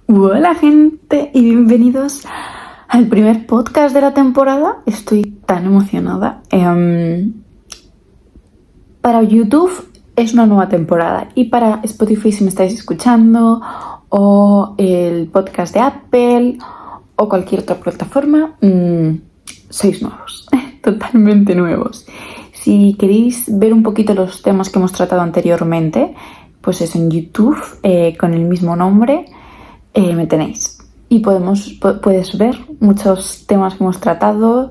Hola gente y bienvenidos al primer podcast de la temporada. Estoy tan emocionada. Para YouTube es una nueva temporada y para Spotify, si me estáis escuchando, o el podcast de Apple o cualquier otra plataforma, sois nuevos, totalmente nuevos. Si queréis ver un poquito los temas que hemos tratado anteriormente, pues es en YouTube con el mismo nombre. Me tenéis y puedes ver muchos temas que hemos tratado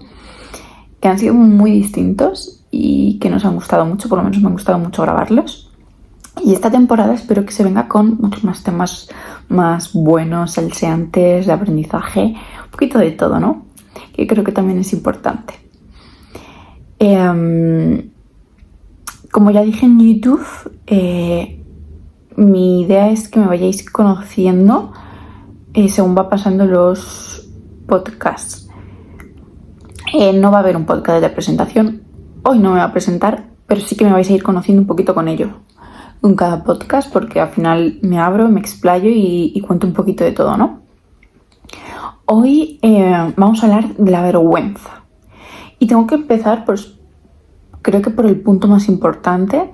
que han sido muy distintos y que nos han gustado mucho, por lo menos me han gustado mucho grabarlos. Y esta temporada espero que se venga con muchos más temas más buenos, salseantes, de aprendizaje, un poquito de todo, ¿no? Que creo que también es importante. Como ya dije en YouTube, mi idea es que me vayáis conociendo según va pasando los podcasts. No va a haber un podcast de presentación. Hoy no me va a presentar, pero sí que me vais a ir conociendo un poquito con ello en cada podcast, porque al final me abro, me explayo y cuento un poquito de todo, ¿no? Hoy vamos a hablar de la vergüenza. Y tengo que empezar, pues, creo que por el punto más importante,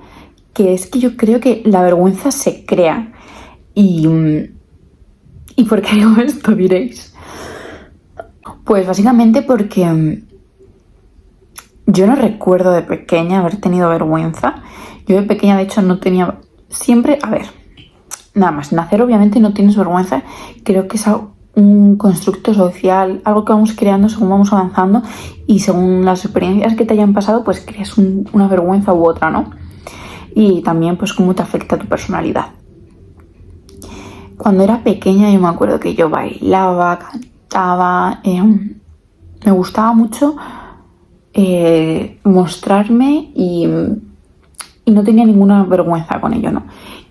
que es que yo creo que la vergüenza se crea. ¿Y por qué digo esto, diréis? Pues básicamente porque yo no recuerdo de pequeña haber tenido vergüenza. Yo de pequeña, de hecho, no tenía... Siempre, a ver, nada más, nacer obviamente no tienes vergüenza. Creo que es un constructo social, algo que vamos creando según vamos avanzando y según las experiencias que te hayan pasado, pues creas una vergüenza u otra, ¿no? Y también, pues, cómo te afecta tu personalidad. Cuando era pequeña yo me acuerdo que yo bailaba, cantaba, me gustaba mucho mostrarme y no tenía ninguna vergüenza con ello, ¿no?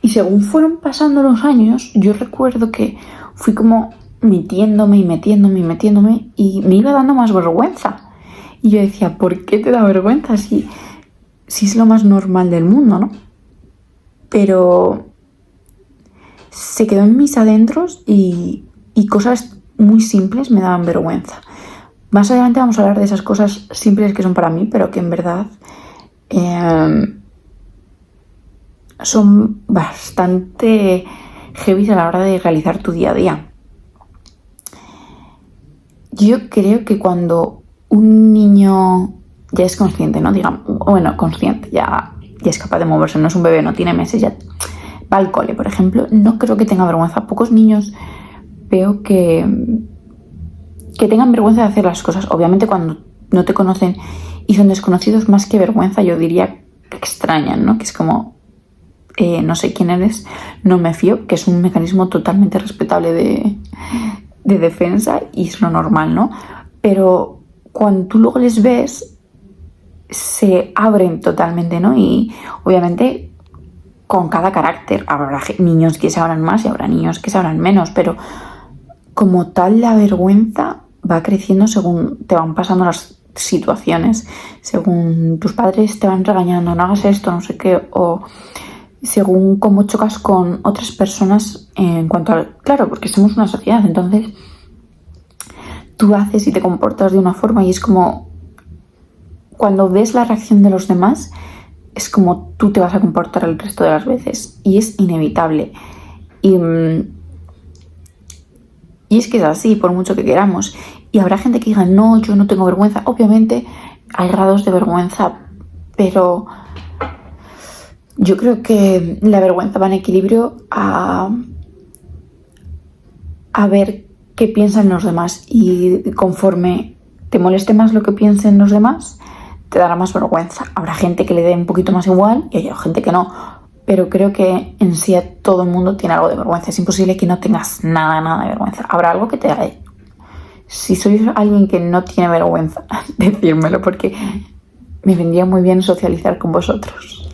Y según fueron pasando los años, yo recuerdo que fui como metiéndome y me iba dando más vergüenza. Y yo decía, ¿por qué te da vergüenza si es lo más normal del mundo, ¿no? Pero se quedó en mis adentros y cosas muy simples me daban vergüenza. Más adelante vamos a hablar de esas cosas simples que son para mí, pero que en verdad son bastante heavy a la hora de realizar tu día a día. Yo creo que cuando un niño ya es consciente, ¿no? Digamos, bueno, consciente, ya es capaz de moverse, no es un bebé, no tiene meses, ya va al cole, por ejemplo, no creo que tenga vergüenza. Pocos niños veo que tengan vergüenza de hacer las cosas. Obviamente cuando no te conocen y son desconocidos, más que vergüenza, yo diría que extrañan, ¿no? Que es como, no sé quién eres, no me fío, que es un mecanismo totalmente respetable de defensa y es lo normal, ¿no? Pero cuando tú luego les ves, se abren totalmente, ¿no? Y obviamente con cada carácter habrá niños que se abran más y habrá niños que se abran menos, pero como tal la vergüenza va creciendo según te van pasando las situaciones, según tus padres te van regañando, no hagas esto, no sé qué, o según cómo chocas con otras personas en cuanto a... Claro, porque somos una sociedad, entonces tú haces y te comportas de una forma y es como cuando ves la reacción de los demás, es como tú te vas a comportar el resto de las veces y es inevitable. Y es que es así, por mucho que queramos. Y habrá gente que diga, no, yo no tengo vergüenza. Obviamente hay grados de vergüenza, pero yo creo que la vergüenza va en equilibrio a ver qué piensan los demás. Y conforme te moleste más lo que piensen los demás, te dará más vergüenza. Habrá gente que le dé un poquito más igual y hay gente que no. Pero creo que en sí todo el mundo tiene algo de vergüenza. Es imposible que no tengas nada de vergüenza. Habrá algo que te haga. Si sois alguien que no tiene vergüenza, decírmelo, porque me vendría muy bien socializar con vosotros.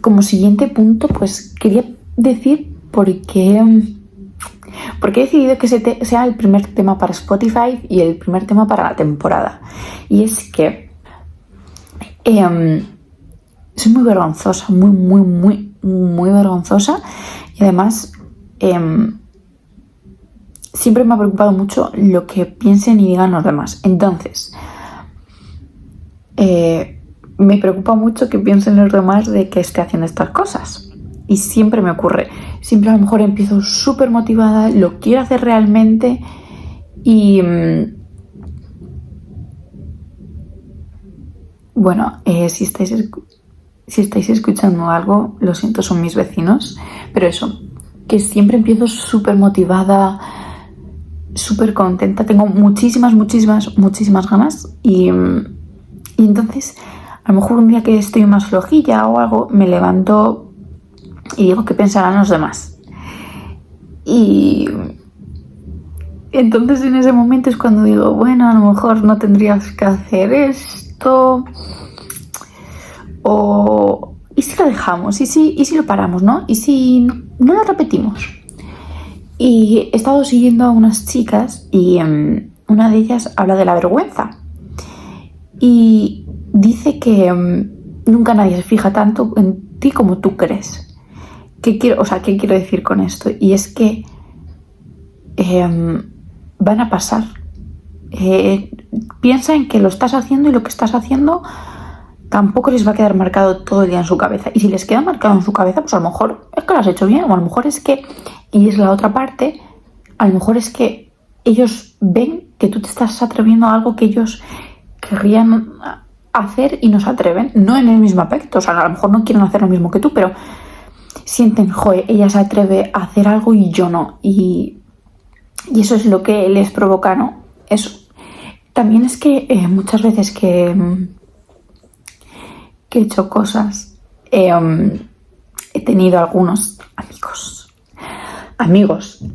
Como siguiente punto, pues quería decir por qué he decidido que sea el primer tema para Spotify y el primer tema para la temporada. Y es que soy muy vergonzosa, muy vergonzosa Y además, siempre me ha preocupado mucho lo que piensen y digan los demás. Entonces, me preocupa mucho que piensen los demás de que esté haciendo estas cosas. Y siempre me ocurre. Siempre a lo mejor empiezo súper motivada, lo quiero hacer realmente y... bueno, si estáis escuchando algo, lo siento, son mis vecinos. Pero eso, que siempre empiezo súper motivada, súper contenta. Tengo muchísimas ganas. Y entonces, a lo mejor un día que estoy más flojilla o algo, me levanto y digo, ¿qué pensarán los demás? Y entonces en ese momento es cuando digo, bueno, a lo mejor no tendrías que hacer esto. O ¿y si lo dejamos? ¿Y si lo paramos, no? ¿Y si no lo repetimos? Y he estado siguiendo a unas chicas y una de ellas habla de la vergüenza. Y dice que nunca nadie se fija tanto en ti como tú crees. ¿Qué quiero decir con esto? Y es que van a pasar. Piensa en que lo estás haciendo y lo que estás haciendo tampoco les va a quedar marcado todo el día en su cabeza. Y si les queda marcado en su cabeza, pues a lo mejor es que lo has hecho bien, o a lo mejor es que, y es la otra parte, a lo mejor es que ellos ven que tú te estás atreviendo a algo que ellos querrían hacer y no se atreven, no en el mismo aspecto, o sea, a lo mejor no quieren hacer lo mismo que tú, pero sienten, joder, ella se atreve a hacer algo y yo no, y eso es lo que les provoca, ¿no? Eso. También es que muchas veces que he hecho cosas, he tenido algunos amigos,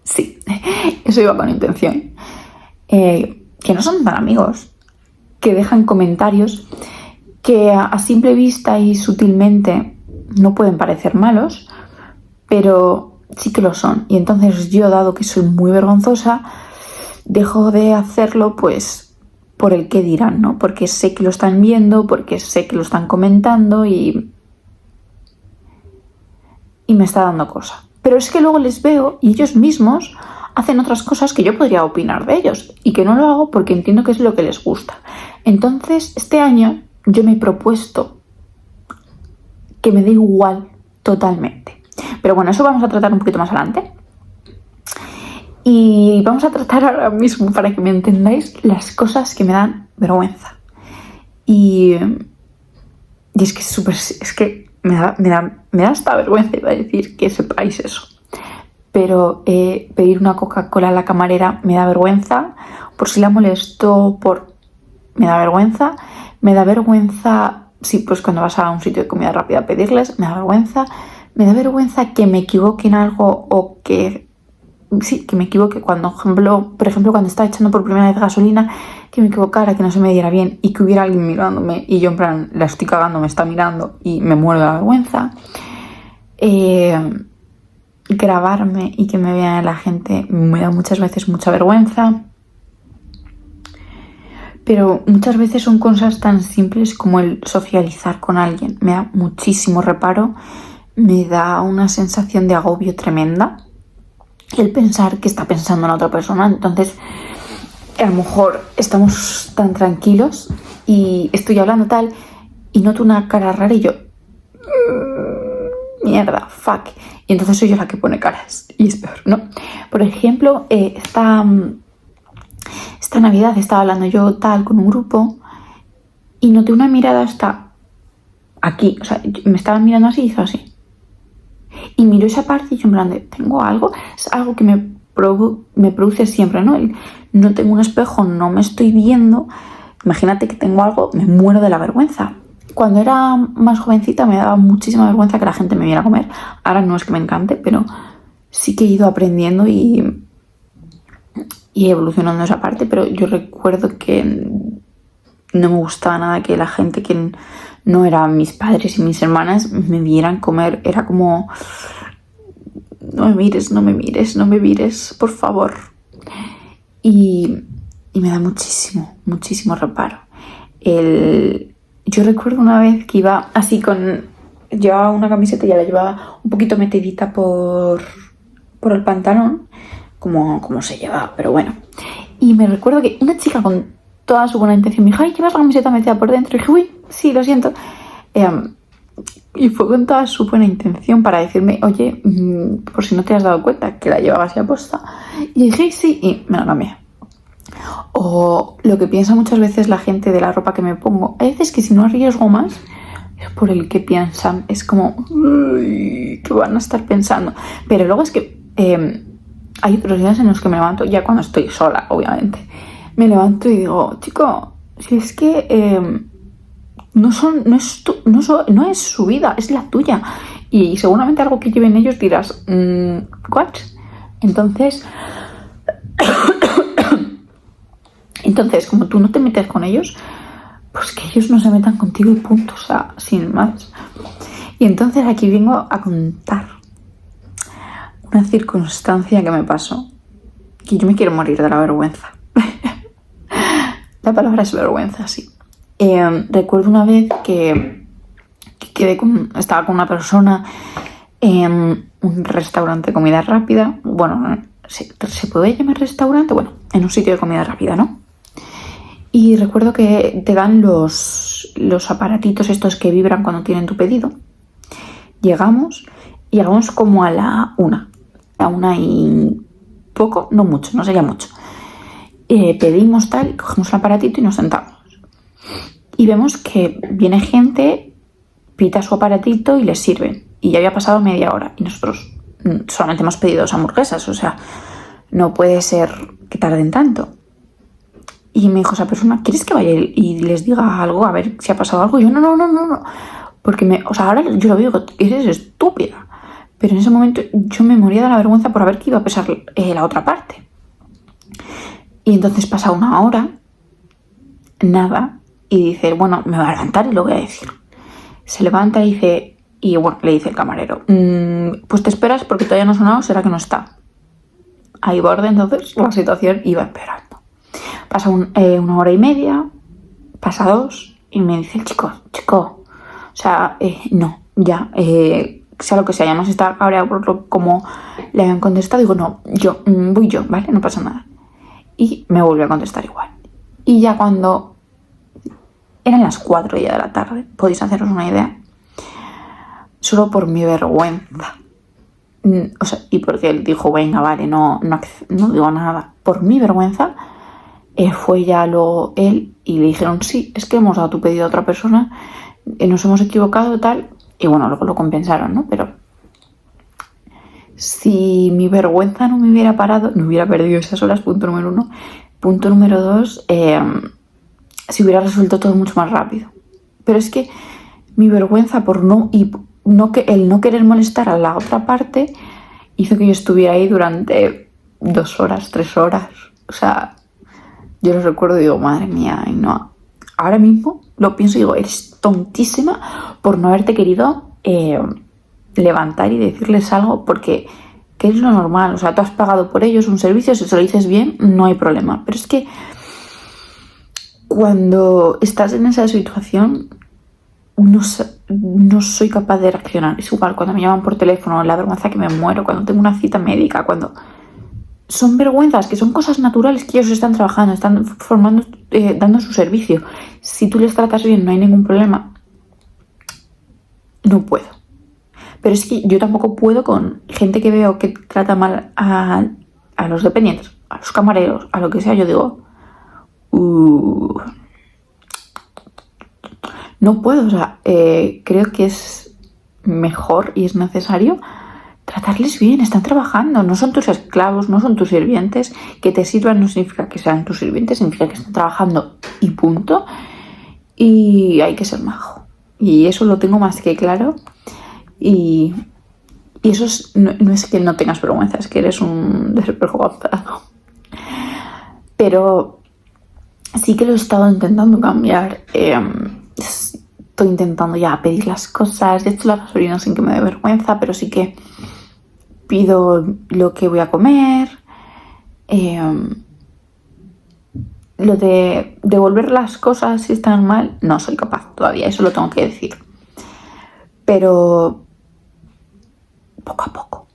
sí, eso iba con intención, que no son tan amigos, que dejan comentarios que a simple vista y sutilmente no pueden parecer malos, pero sí que lo son. Y entonces yo, dado que soy muy vergonzosa, dejo de hacerlo pues por el que dirán, ¿no? Porque sé que lo están viendo, porque sé que lo están comentando y me está dando cosa. Pero es que luego les veo y ellos mismos hacen otras cosas que yo podría opinar de ellos y que no lo hago porque entiendo que es lo que les gusta. Entonces, este año yo me he propuesto que me dé igual totalmente. Pero bueno, eso vamos a tratar un poquito más adelante. Y vamos a tratar ahora mismo, para que me entendáis, las cosas que me dan vergüenza. Y es que me da hasta vergüenza, iba a decir, que sepáis eso. Pero pedir una Coca-Cola a la camarera me da vergüenza. Por si la molesto, me da vergüenza. Me da vergüenza, sí, pues cuando vas a un sitio de comida rápida a pedirles, me da vergüenza. Me da vergüenza que me equivoque en algo o que me equivoque cuando, por ejemplo, cuando estaba echando por primera vez gasolina, que me equivocara, que no se me diera bien y que hubiera alguien mirándome y yo en plan, la estoy cagando, me está mirando y me muero de la vergüenza. Grabarme y que me vea la gente me da muchas veces mucha vergüenza. Pero muchas veces son cosas tan simples como el socializar con alguien. Me da muchísimo reparo, me da una sensación de agobio tremenda el pensar que está pensando en otra persona. Entonces, a lo mejor estamos tan tranquilos y estoy hablando tal y noto una cara rara y yo, mierda, fuck. Y entonces soy yo la que pone caras y es peor, ¿no? Por ejemplo, esta Navidad estaba hablando yo tal con un grupo y noté una mirada hasta aquí, o sea, me estaban mirando así y hizo así. Y miro esa parte y yo en plan de, ¿tengo algo? Es algo que me produce siempre, ¿no? No tengo un espejo, no me estoy viendo. Imagínate que tengo algo, me muero de la vergüenza. Cuando era más jovencita me daba muchísima vergüenza que la gente me viera a comer. Ahora no es que me encante, pero sí que he ido aprendiendo y evolucionando esa parte. Pero yo recuerdo que no me gustaba nada que la gente que no eran mis padres y mis hermanas me vieran comer. Era como, no me mires, por favor. Y me da muchísimo reparo. Yo recuerdo una vez que iba así con llevaba una camiseta y ya la llevaba un poquito metidita por el pantalón, como se llevaba, pero bueno. Y me recuerdo que una chica con toda su buena intención me dijo, ay, llevas la camiseta metida por dentro. Y dije, uy, sí, lo siento. Y fue con toda su buena intención para decirme, oye, por si no te has dado cuenta que la llevaba así aposta. Y dije, sí, y me la cambié. O lo que piensa muchas veces la gente de la ropa que me pongo. Hay veces que si no arriesgo más, es por el que piensan. Es como, uy, ¿qué van a estar pensando? Pero luego es que hay otros días en los que me levanto, ya cuando estoy sola, obviamente. Me levanto y digo, chico, si es que no es su vida, es la tuya. Y seguramente algo que lleven ellos dirás, ¿what? Entonces, como tú no te metes con ellos, pues que ellos no se metan contigo y punto, o sea, sin más. Y entonces aquí vengo a contar una circunstancia que me pasó, que yo me quiero morir de la vergüenza. La palabra es vergüenza, sí. Recuerdo una vez que estaba con una persona en un restaurante de comida rápida. Bueno, ¿se puede llamar restaurante? Bueno, en un sitio de comida rápida, ¿no? Y recuerdo que te dan los aparatitos estos que vibran cuando tienen tu pedido. Llegamos como a la 1. A 1 y poco, no mucho, no sería mucho. Pedimos tal, cogemos el aparatito y nos sentamos. Y vemos que viene gente, pita su aparatito y les sirven. Y ya había pasado media hora. Y nosotros solamente hemos pedido 2 hamburguesas. O sea, no puede ser que tarden tanto. Y me dijo esa persona, ¿quieres que vaya y les diga algo? A ver si ha pasado algo. Y yo, no. Porque ahora yo lo veo, eres estúpida. Pero en ese momento yo me moría de la vergüenza por ver que iba a pesar la otra parte. Y entonces pasa 1 hora, nada, y dice, bueno, me voy a levantar y lo voy a decir. Se levanta y dice, y bueno, le dice el camarero, pues te esperas porque todavía no ha sonado, será que no está. Ahí borde, entonces la situación iba empeorando. Pasa 1 hora y media, pasa 2, y me dice el chico, o sea, no, ya, sea lo que sea, ya no se está cabreado por como le habían contestado. Digo, no, voy yo, ¿vale? No pasa nada. Y me volvió a contestar igual. Y ya cuando eran las 4 ya de la tarde, podéis haceros una idea, solo por mi vergüenza, o sea, y porque él dijo, venga, vale, no digo nada, por mi vergüenza, fue ya luego él y le dijeron, sí, es que hemos dado tu pedido a otra persona, nos hemos equivocado, tal, y bueno, luego lo compensaron, ¿no? Pero si mi vergüenza no me hubiera parado, no hubiera perdido esas horas, punto número 1. Punto número 2, se hubiera resuelto todo mucho más rápido. Pero es que mi vergüenza por el no querer molestar a la otra parte hizo que yo estuviera ahí durante 2 horas, 3 horas. O sea, yo lo recuerdo y digo, madre mía, no. Ahora mismo lo pienso y digo, eres tontísima por no haberte querido levantar y decirles algo, porque que es lo normal. O sea, tú has pagado por ellos un servicio, si se lo dices bien, no hay problema. Pero es que cuando estás en esa situación, no soy capaz de reaccionar. Es igual cuando me llaman por teléfono, la vergüenza que me muero, cuando tengo una cita médica, cuando son vergüenzas, que son cosas naturales que ellos están trabajando, están formando, dando su servicio. Si tú les tratas bien, no hay ningún problema. No puedo. Pero es que yo tampoco puedo con gente que veo que trata mal a los dependientes, a los camareros, a lo que sea. Yo digo, no puedo. O sea, creo que es mejor y es necesario tratarles bien. Están trabajando, no son tus esclavos, no son tus sirvientes. Que te sirvan no significa que sean tus sirvientes, significa que están trabajando y punto. Y hay que ser majo. Y eso lo tengo más que claro. Y eso no es que no tengas vergüenza, es que eres un desvergonzado. Pero sí que lo he estado intentando cambiar. Estoy intentando ya pedir las cosas. He hecho la gasolina sin que me dé vergüenza, pero sí que pido lo que voy a comer. Lo de devolver las cosas si están mal, no soy capaz todavía, eso lo tengo que decir. pero poco a poco.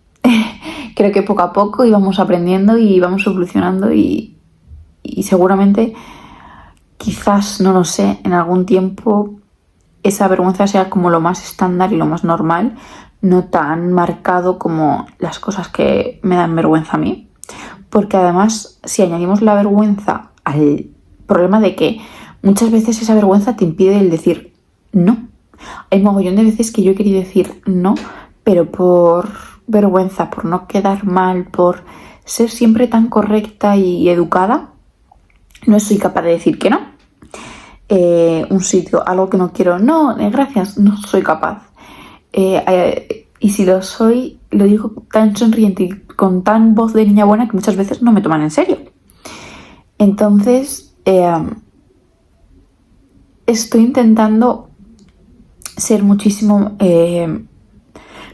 Creo que poco a poco íbamos aprendiendo y vamos evolucionando y seguramente, quizás, no lo sé, en algún tiempo esa vergüenza sea como lo más estándar y lo más normal, no tan marcado como las cosas que me dan vergüenza a mí. Porque además, si añadimos la vergüenza al problema de que muchas veces esa vergüenza te impide el decir no. Hay mogollón de veces que yo he querido decir no, pero por vergüenza, por no quedar mal, por ser siempre tan correcta y educada, no soy capaz de decir que no. Un sitio, algo que no quiero, no, gracias, no soy capaz. Y si lo soy, lo digo tan sonriente y con tan voz de niña buena que muchas veces no me toman en serio. Entonces, estoy intentando ser muchísimo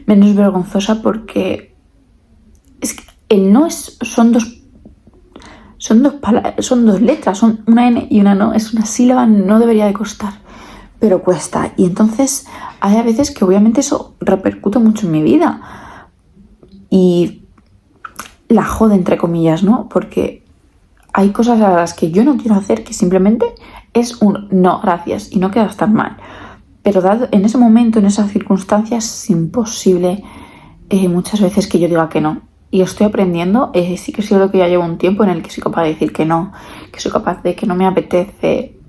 menos vergonzosa, porque es que el no son dos letras, son una N y una no, es una sílaba, no debería de costar, pero cuesta. Y entonces hay a veces que obviamente eso repercute mucho en mi vida y la jode, entre comillas, ¿no? Porque hay cosas a las que yo no quiero hacer, que simplemente es un no, gracias, y no quedas tan mal. Pero dado en ese momento, en esas circunstancias, es imposible muchas veces que yo diga que no. Y estoy aprendiendo, sí que es cierto que ya llevo un tiempo en el que soy capaz de decir que no, que soy capaz de que no me apetece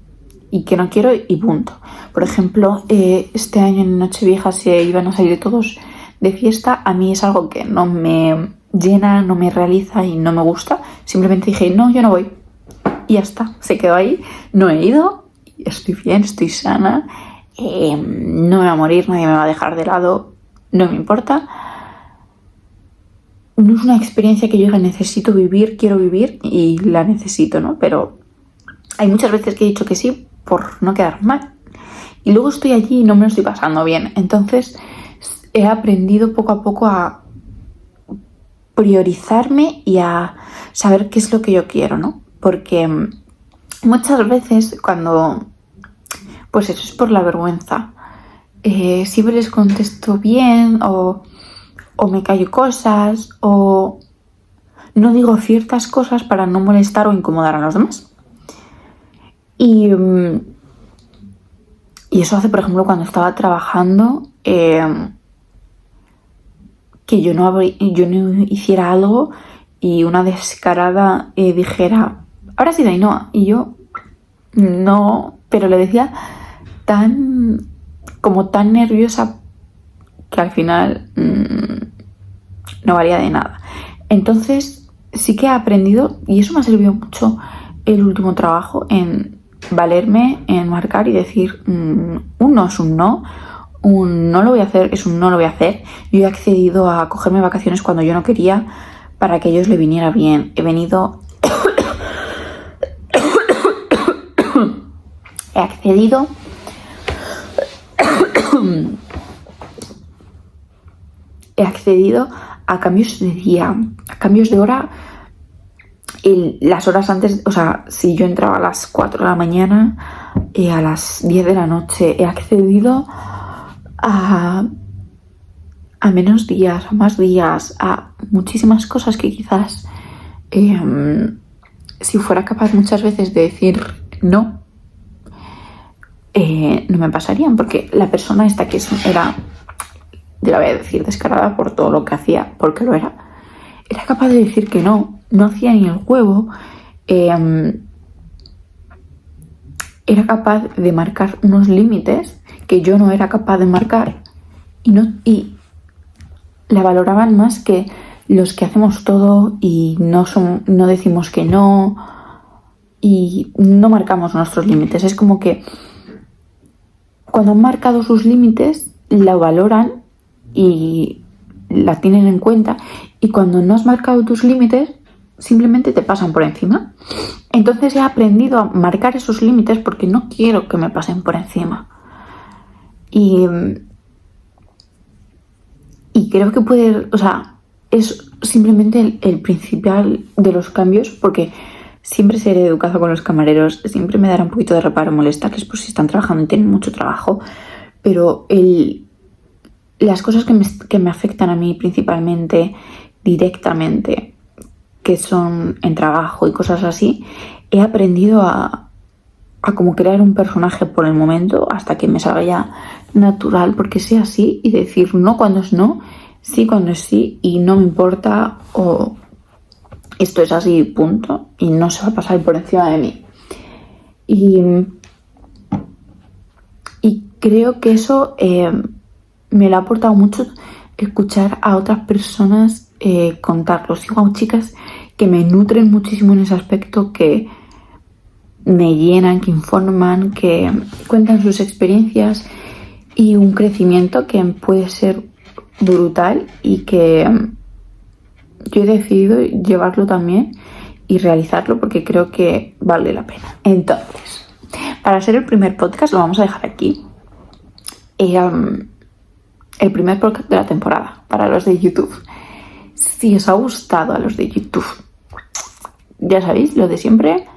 y que no quiero y punto. Por ejemplo, este año en Nochevieja se iban a salir todos de fiesta. A mí es algo que no me llena, no me realiza y no me gusta. Simplemente dije, no, yo no voy. Y ya está, se quedó ahí. No he ido, estoy bien, estoy sana, no me voy a morir, nadie me va a dejar de lado, no me importa. No es una experiencia que yo necesito vivir, quiero vivir y la necesito, ¿no? Pero hay muchas veces que he dicho que sí por no quedar mal. Y luego estoy allí y no me lo estoy pasando bien. Entonces he aprendido poco a poco a priorizarme y a saber qué es lo que yo quiero, ¿no? Porque muchas veces cuando, pues eso es por la vergüenza, siempre les contesto bien o me callo cosas o no digo ciertas cosas para no molestar o incomodar a los demás. Y eso hace, por ejemplo, cuando estaba trabajando, que yo no hiciera algo y una descarada dijera, ahora sí, Dainoa, y yo no, pero le decía tan nerviosa que al final no valía de nada. Entonces sí que he aprendido, y eso me ha servido mucho el último trabajo, en valerme, en marcar y decir un no es un no, un no lo voy a hacer es un no lo voy a hacer. Yo he accedido a cogerme vacaciones cuando yo no quería para que a ellos le viniera bien. He accedido a cambios de día, a cambios de hora. Las horas antes, o sea, si yo entraba a las 4 de la mañana, a las 10 de la noche, he accedido a menos días, a más días, a muchísimas cosas que quizás si fuera capaz muchas veces de decir no, no me pasarían, porque la persona esta que era, yo la voy a decir descarada por todo lo que hacía, porque lo era capaz de decir que no hacía ni el huevo, era capaz de marcar unos límites que yo no era capaz de marcar y la valoraban más que los que hacemos todo y no decimos que no y no marcamos nuestros límites. Es como que cuando han marcado sus límites la valoran y la tienen en cuenta, y cuando no has marcado tus límites simplemente te pasan por encima. Entonces he aprendido a marcar esos límites porque no quiero que me pasen por encima. Y creo que es simplemente el principal de los cambios, porque siempre seré educada con los camareros, siempre me dará un poquito de reparo molestarles por si están trabajando y tienen mucho trabajo, pero el las cosas que me afectan a mí principalmente, directamente, que son en trabajo y cosas así, he aprendido a como crear un personaje por el momento hasta que me salga ya natural, porque sea así, y decir no cuando es no, sí cuando es sí, y no me importa, o esto es así, punto, y no se va a pasar por encima de mí. Y creo que eso me lo ha aportado mucho, escuchar a otras personas contarlo. Sigo a chicas que me nutren muchísimo en ese aspecto, que me llenan, que informan, que cuentan sus experiencias, y un crecimiento que puede ser brutal, y que yo he decidido llevarlo también y realizarlo porque creo que vale la pena. Entonces, para ser el primer podcast, lo vamos a dejar aquí. El primer podcast de la temporada para los de YouTube. Si os ha gustado a los de YouTube, ya sabéis, lo de siempre.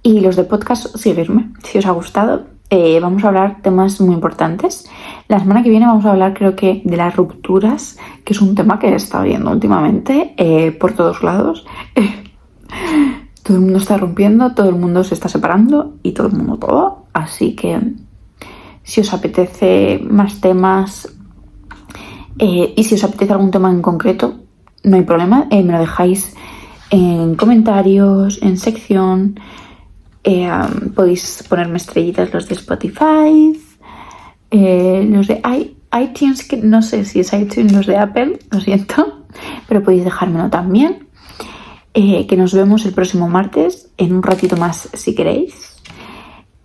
Y los de podcast, seguirme. Si os ha gustado, vamos a hablar temas muy importantes. La semana que viene vamos a hablar, creo que, de las rupturas, que es un tema que está viendo últimamente por todos lados. Todo el mundo está rompiendo, todo el mundo se está separando y todo el mundo todo. Así que si os apetece más temas y si os apetece algún tema en concreto, no hay problema. Me lo dejáis en comentarios, en sección. Podéis ponerme estrellitas los de Spotify, los de iTunes, que no sé si es iTunes, los de Apple, lo siento, pero podéis dejármelo también. Que nos vemos el próximo martes, en un ratito más si queréis.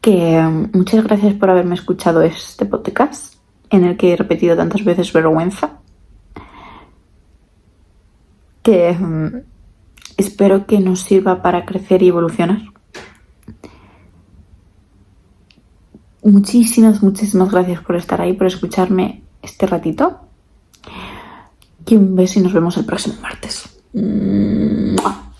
Que muchas gracias por haberme escuchado este podcast, en el que he repetido tantas veces vergüenza. Que espero que nos sirva para crecer y evolucionar. Muchísimas gracias por estar ahí, por escucharme este ratito. Y un beso y nos vemos el próximo martes. ¡Mua!